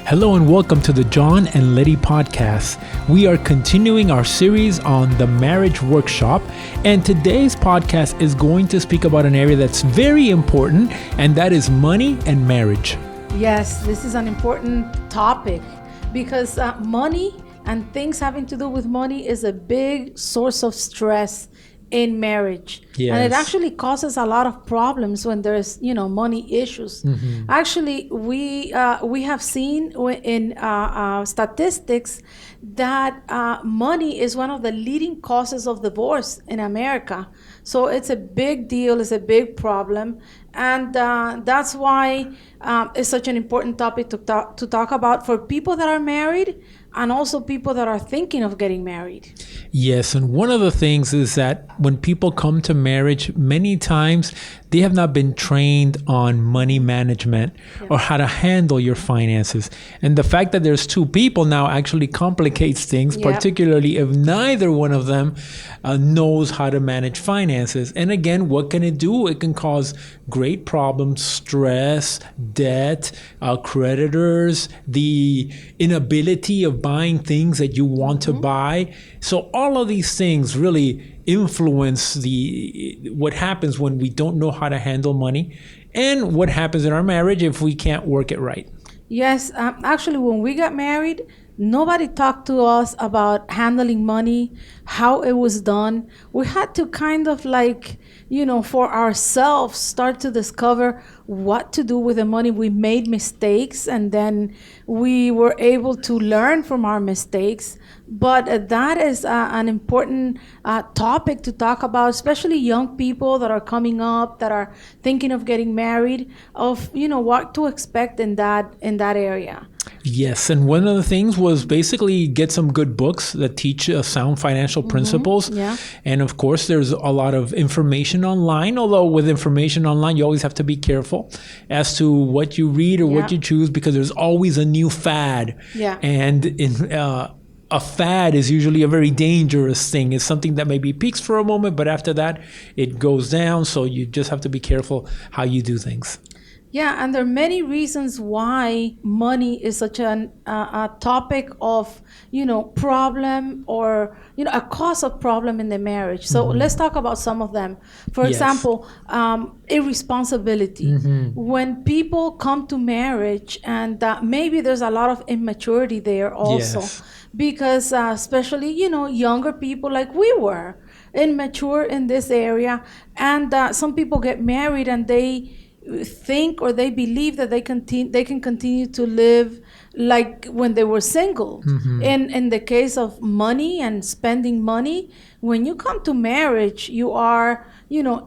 Hello and welcome to the John and Letty podcast. We are continuing our series on the marriage workshop, and today's podcast is going to speak about an area that's very important, and that is money and marriage. Yes, this is an important topic because money and things having to do with money is a big source of stress in marriage. Yes. And it actually causes a lot of problems when there's, money issues. Mm-hmm. Actually, we have seen in statistics that money is one of the leading causes of divorce in America. So it's a big deal, it's a big problem. And that's why it's such an important topic to talk about for people that are married and also people that are thinking of getting married. Yes, and one of the things is that when people come to marriage, many times they have not been trained on money management or how to handle your finances. And the fact that there's two people now actually complicates things, particularly if neither one of them knows how to manage finances. And again, what can it do? It can cause great problems, stress, debt, creditors, the inability of buying things that you want to buy. So all of these things really influence what happens when we don't know how to handle money and what happens in our marriage if we can't work it right. Yes, actually, when we got married, nobody talked to us about handling money, how it was done. We had to kind of for ourselves, start to discover what to do with the money. We made mistakes and then we were able to learn from our mistakes. But that is an important topic to talk about, especially young people that are coming up, that are thinking of getting married, of what to expect in that area. Yes, and one of the things was basically get some good books that teach sound financial principles. Yeah. And of course, there's a lot of information online, although with information online, you always have to be careful as to what you read or what you choose, because there's always a new fad. Yeah. And a fad is usually a very dangerous thing. It's something that maybe peaks for a moment, but after that, it goes down. So you just have to be careful how you do things. Yeah, and there are many reasons why money is such a topic of, problem or, a cause of problem in the marriage. So let's talk about some of them. For example, irresponsibility. When people come to marriage and maybe there's a lot of immaturity there also. Yes. Because especially, younger people like we were, immature in this area. And some people get married and they think or they believe that they can continue to live like when they were single. In the case of money and spending money, when you come to marriage, you are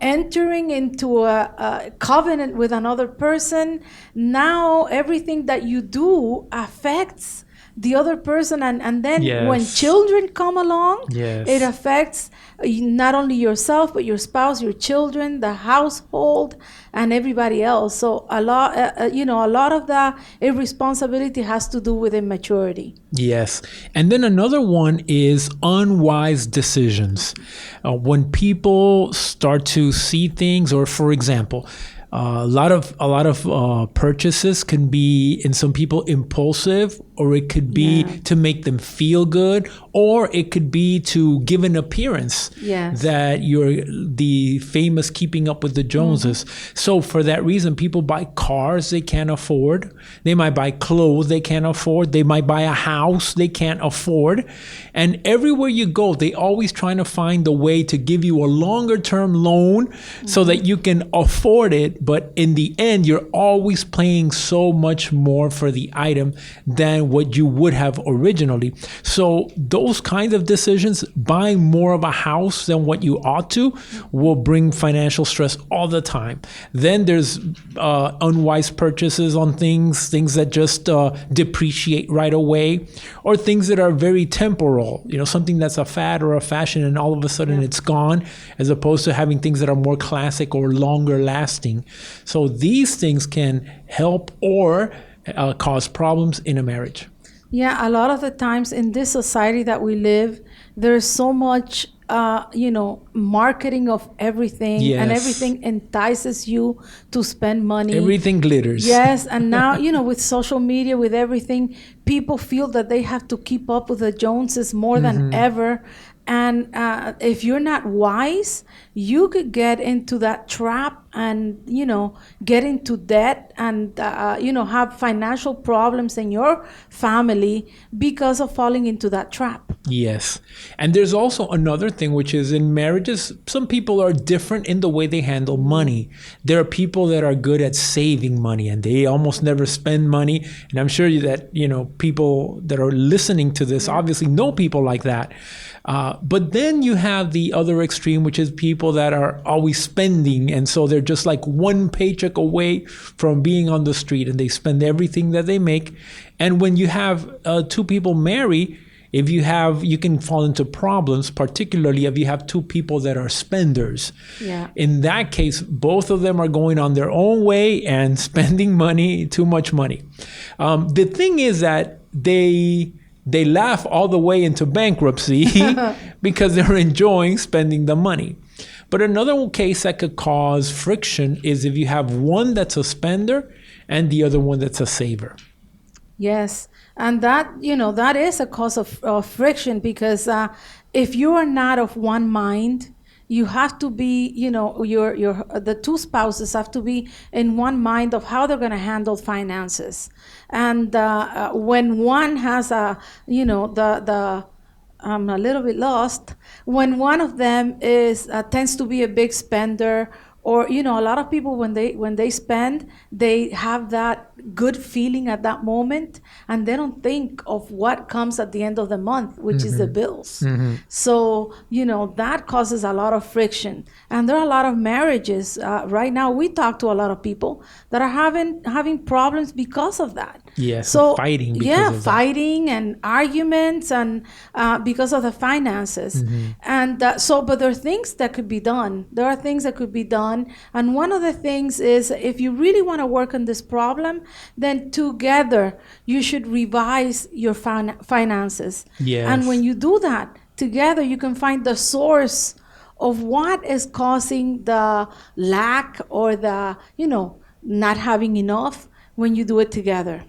entering into a covenant with another person. Now everything that you do affects the other person, and then when children come along, it affects not only yourself but your spouse, your children, the household, and everybody else. So a lot of the irresponsibility has to do with immaturity. Yes, and then another one is unwise decisions. When people start to see things, or for example, a lot of purchases can be, in some people, impulsive, or it could be to make them feel good, or it could be to give an appearance that you're the famous Keeping Up with the Joneses. So for that reason, people buy cars they can't afford. They might buy clothes they can't afford. They might buy a house they can't afford. And everywhere you go, they always trying to find a way to give you a longer term loan so that you can afford it. But in the end, you're always paying so much more for the item than what you would have originally. So those kinds of decisions, buying more of a house than what you ought to, will bring financial stress all the time. Then there's unwise purchases on things that just depreciate right away, or things that are very temporal, something that's a fad or a fashion and all of a sudden it's gone, as opposed to having things that are more classic or longer lasting. So these things can help or cause problems in a marriage. Yeah, a lot of the times in this society that we live, there's so much marketing of everything, and Yes. everything entices you to spend money. Everything glitters. Yes, and now, with social media, with everything, people feel that they have to keep up with the Joneses more than ever. And if you're not wise, you could get into that trap and, get into debt and, have financial problems in your family because of falling into that trap. Yes. And there's also another thing, which is in marriages, some people are different in the way they handle money. There are people that are good at saving money and they almost never spend money. And I'm sure that, people that are listening to this obviously know people like that. But then you have the other extreme, which is people that are always spending. And so they're just like one paycheck away from being on the street and they spend everything that they make. And when you have two people marry, you can fall into problems, particularly if you have two people that are spenders. Yeah. In that case, both of them are going on their own way and spending money, too much money. The thing is that they laugh all the way into bankruptcy because they're enjoying spending the money. But another case that could cause friction is if you have one that's a spender and the other one that's a saver. Yes, and that is a cause of friction because if you are not of one mind, you have to be, the two spouses have to be in one mind of how they're going to handle finances. And when one has I'm a little bit lost. When one of them tends to be a big spender, or a lot of people when they spend, they have that good feeling at that moment, and they don't think of what comes at the end of the month, which is the bills. So that causes a lot of friction, and there are a lot of marriages right now. We talk to a lot of people that are having problems because of that. Yes, so fighting because of fighting that. And arguments, and because of the finances. And but there are things that could be done. There are things that could be done, and one of the things is, if you really want to work on this problem, then together you should revise your finances. Yes. And when you do that together, you can find the source of what is causing the lack or the not having enough. When you do it together.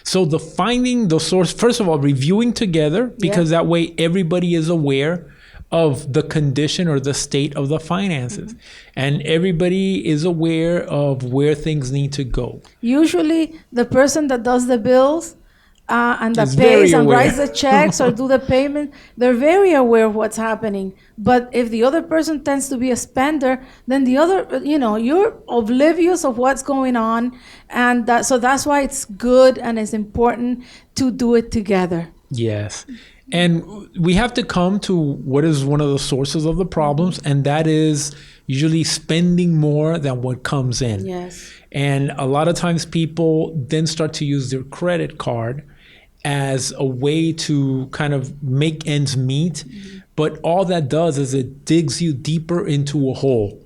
So finding the source, first of all, reviewing together, because that way everybody is aware of the condition or the state of the finances. And everybody is aware of where things need to go. Usually the person that does the bills and that Is pays very and aware. writes the checks or do the payment, they're very aware of what's happening. But if the other person tends to be a spender, then the other, you're oblivious of what's going on. And so that's why it's good and it's important to do it together. Yes. And we have to come to what is one of the sources of the problems, and that is usually spending more than what comes in. Yes. And a lot of times people then start to use their credit card as a way to kind of make ends meet. But all that does is it digs you deeper into a hole.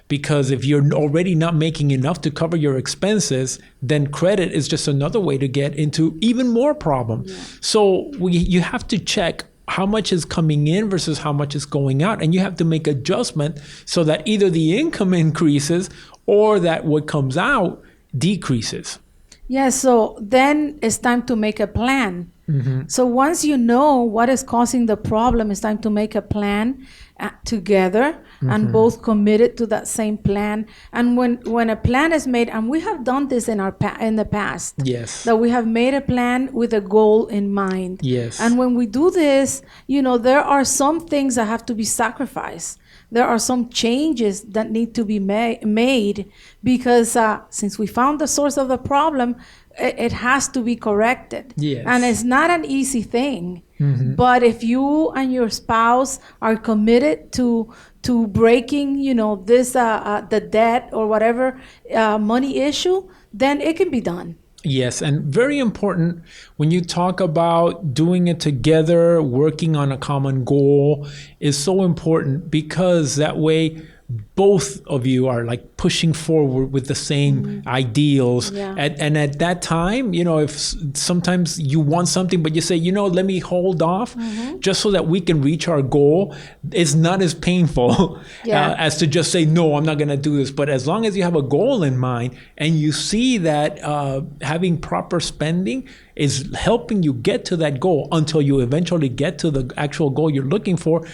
Because if you're already not making enough to cover your expenses, then credit is just another way to get into even more problem. So you have to check how much is coming in versus how much is going out. And you have to make adjustment so that either the income increases or that what comes out decreases. Yes, so then it's time to make a plan. So once you know what is causing the problem, it's time to make a plan together and both committed to that same plan. And when a plan is made, and we have done this in the past, Yes. that we have made a plan with a goal in mind. Yes. And when we do this, there are some things that have to be sacrificed. There are some changes that need to be made because since we found the source of the problem, it has to be corrected. Yes. And it's not an easy thing. But if you and your spouse are committed to breaking, this the debt or whatever money issue, then it can be done. Yes, and very important when you talk about doing it together, working on a common goal is so important, because that way both of you are like pushing forward with the same ideals. Yeah. And at that time, if sometimes you want something, but you say, let me hold off just so that we can reach our goal, it's not as painful as to just say, no, I'm not going to do this. But as long as you have a goal in mind and you see that having proper spending is helping you get to that goal until you eventually get to the actual goal you're looking for,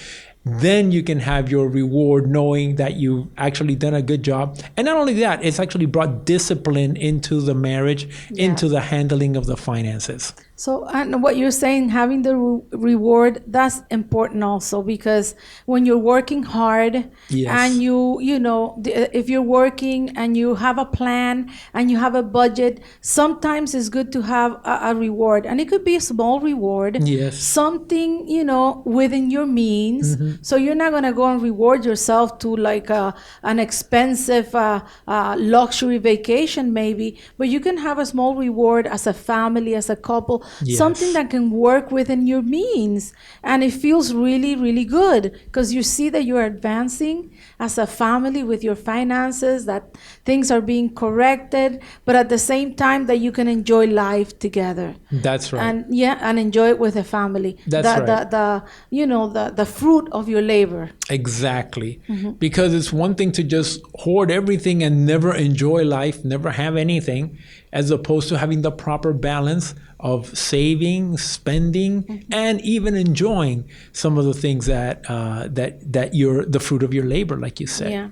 then you can have your reward knowing that you've actually done a good job. And not only that, it's actually brought discipline into the marriage, into the handling of the finances. So, and what you're saying, having the reward, that's important also, because when you're working hard and if you're working and you have a plan and you have a budget, sometimes it's good to have a reward. And it could be a small reward, something, within your means. So you're not going to go and reward yourself to like an expensive luxury vacation maybe, but you can have a small reward as a family, as a couple, something that can work within your means. And it feels really, really good because you see that you're advancing as a family with your finances, that things are being corrected, but at the same time that you can enjoy life together. That's right. And enjoy it with a family. That's right. The fruit of your labor. Exactly. Because it's one thing to just hoard everything and never enjoy life, never have anything, as opposed to having the proper balance of saving, spending, and even enjoying some of the things that you're the fruit of your labor, like you said. Yeah.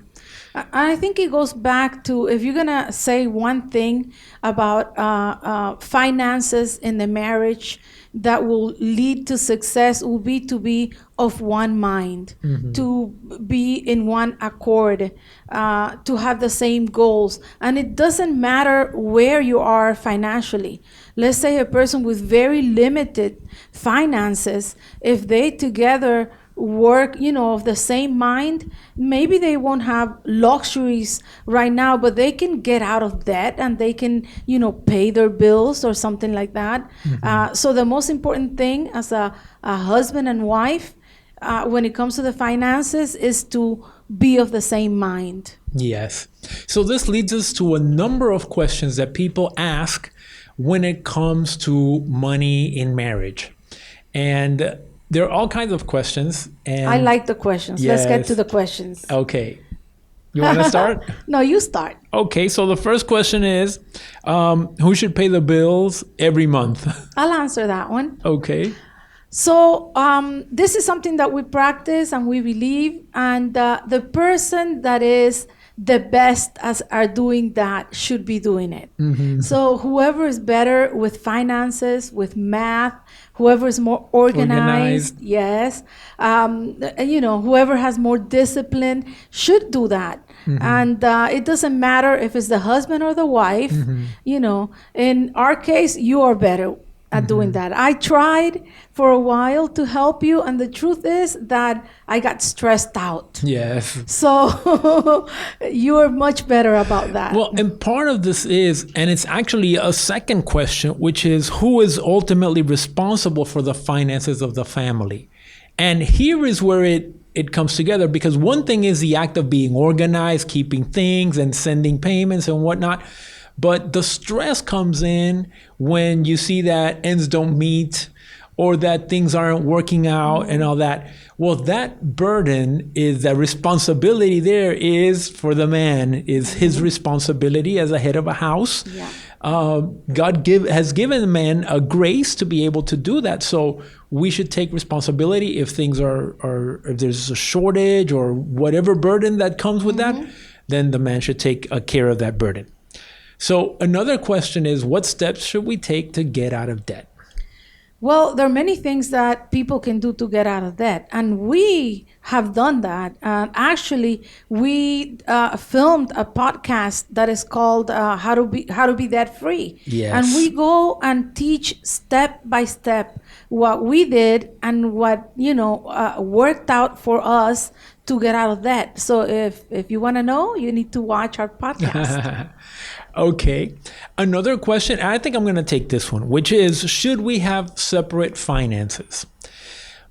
I think it goes back to, if you're going to say one thing about finances in the marriage that will lead to success, will be to be of one mind, to be in one accord, to have the same goals. And it doesn't matter where you are financially. Let's say a person with very limited finances, if they together work, of the same mind, maybe they won't have luxuries right now, but they can get out of debt and they can, pay their bills or something like that. So the most important thing as a husband and wife, when it comes to the finances, is to be of the same mind. Yes. So this leads us to a number of questions that people ask when it comes to money in marriage. And there are all kinds of questions. And I like the questions. Let's get to the questions. Okay. You want to start? No, you start. Okay. So the first question is, who should pay the bills every month? I'll answer that one. Okay. So this is something that we practice and we believe. And the person that is the best are doing that should be doing it. So whoever is better with finances, with math, whoever is more organized. Yes, whoever has more discipline should do that. And it doesn't matter if it's the husband or the wife. In our case, you are better at doing that. I tried for a while to help you, and the truth is that I got stressed out. Yes. So you're much better about that. Well, and part of this is, and it's actually a second question, which is who is ultimately responsible for the finances of the family? And here is where it comes together, because one thing is the act of being organized, keeping things and sending payments and whatnot. But the stress comes in when you see that ends don't meet or that things aren't working out and all that. Well, that burden is, that responsibility there is for the man, is his responsibility as a head of a house. Yeah. God has given man a grace to be able to do that. So we should take responsibility if things if there's a shortage or whatever burden that comes with that, then the man should take care of that burden. So another question is, what steps should we take to get out of debt? Well, there are many things that people can do to get out of debt, and we have done that. Actually, we filmed a podcast that is called "How to Be Debt Free," and we go and teach step by step what we did and what worked out for us to get out of debt. So if you want to know, you need to watch our podcast. Okay. Another question, I think I'm going to take this one, which is, should we have separate finances?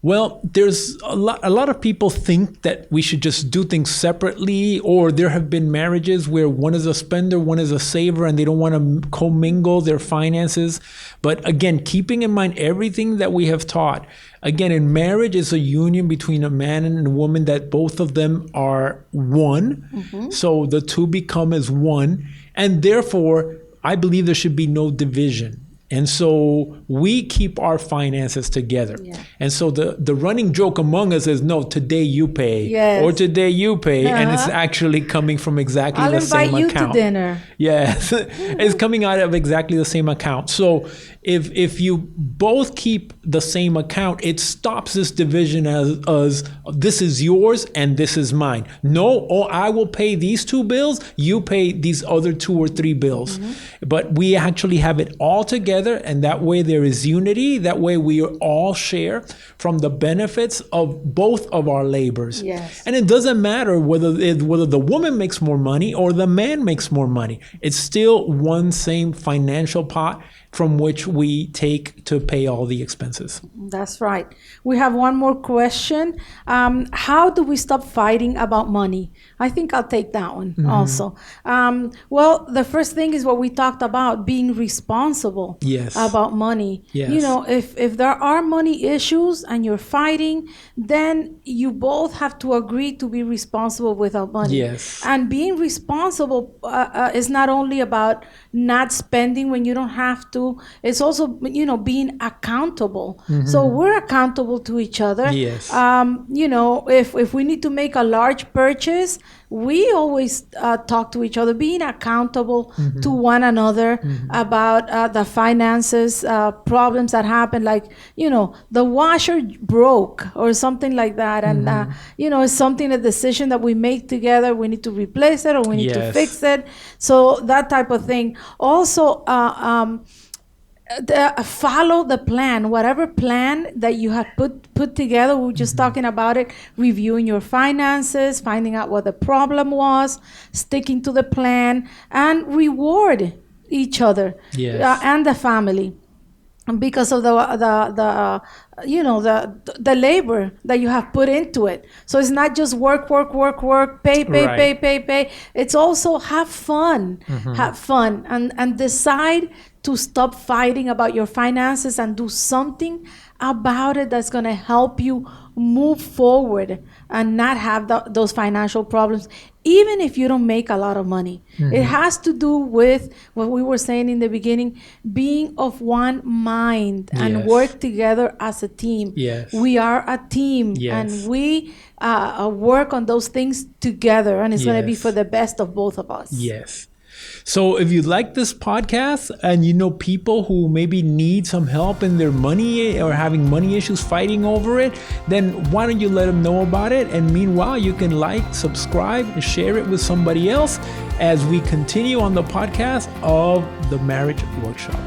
Well, there's a lot of people think that we should just do things separately, or there have been marriages where one is a spender, one is a saver, and they don't want to commingle their finances. But again, keeping in mind everything that we have taught, again, in marriage is a union between a man and a woman that both of them are one. Mm-hmm. So the two become as one. And therefore, I believe there should be no division. And so we keep our finances together. Yeah. And so the running joke among us is, no, today you pay. Yes. Or today you pay. Uh-huh. And it's actually coming from exactly the same account. I'll invite you to dinner. Yes. It's coming out of exactly the same account. So if you both keep the same account, it stops this division as this is yours and this is mine. No, I will pay these 2 bills, you pay these other 2 or 3 bills. Mm-hmm. But we actually have it all together, and that way there is unity. That way we all share from the benefits of both of our labors. Yes. And it doesn't matter whether the woman makes more money or the man makes more money. It's still one same financial pot from which we take to pay all the expenses. That's right. We have one more question. How do we stop fighting about money? I think I'll take that one also. Well, the first thing is what we talked about, being responsible about money. Yes. You know, if there are money issues and you're fighting, then you both have to agree to be responsible with our money. Yes. And being responsible is not only about not spending when you don't have to. It's also, you know, being accountable. Mm-hmm. So we're accountable to each other. Yes. You know, if we need to make a large purchase, we always talk to each other, being accountable to one another about the finances, problems that happen, like, you know, the washer broke or something like that. And, you know, it's something, a decision that we make together. We need to replace it or we need to fix it. So that type of thing. Also, follow the plan, whatever plan that you have put together. We were just talking about it, reviewing your finances, finding out what the problem was, sticking to the plan, and reward each other and the family because of the you know, the labor that you have put into it. So it's not just work, pay. It's also have fun, and decide to stop fighting about your finances and do something about it that's going to help you move forward and not have those financial problems, even if you don't make a lot of money. It has to do with what we were saying in the beginning, being of one mind and work together as a team. Yes. We are a team, and we work on those things together, and it's going to be for the best of both of us. Yes. So if you like this podcast and you know people who maybe need some help in their money or having money issues, fighting over it, then why don't you let them know about it? And meanwhile, you can like, subscribe, and share it with somebody else as we continue on the podcast of the Marriage Workshop.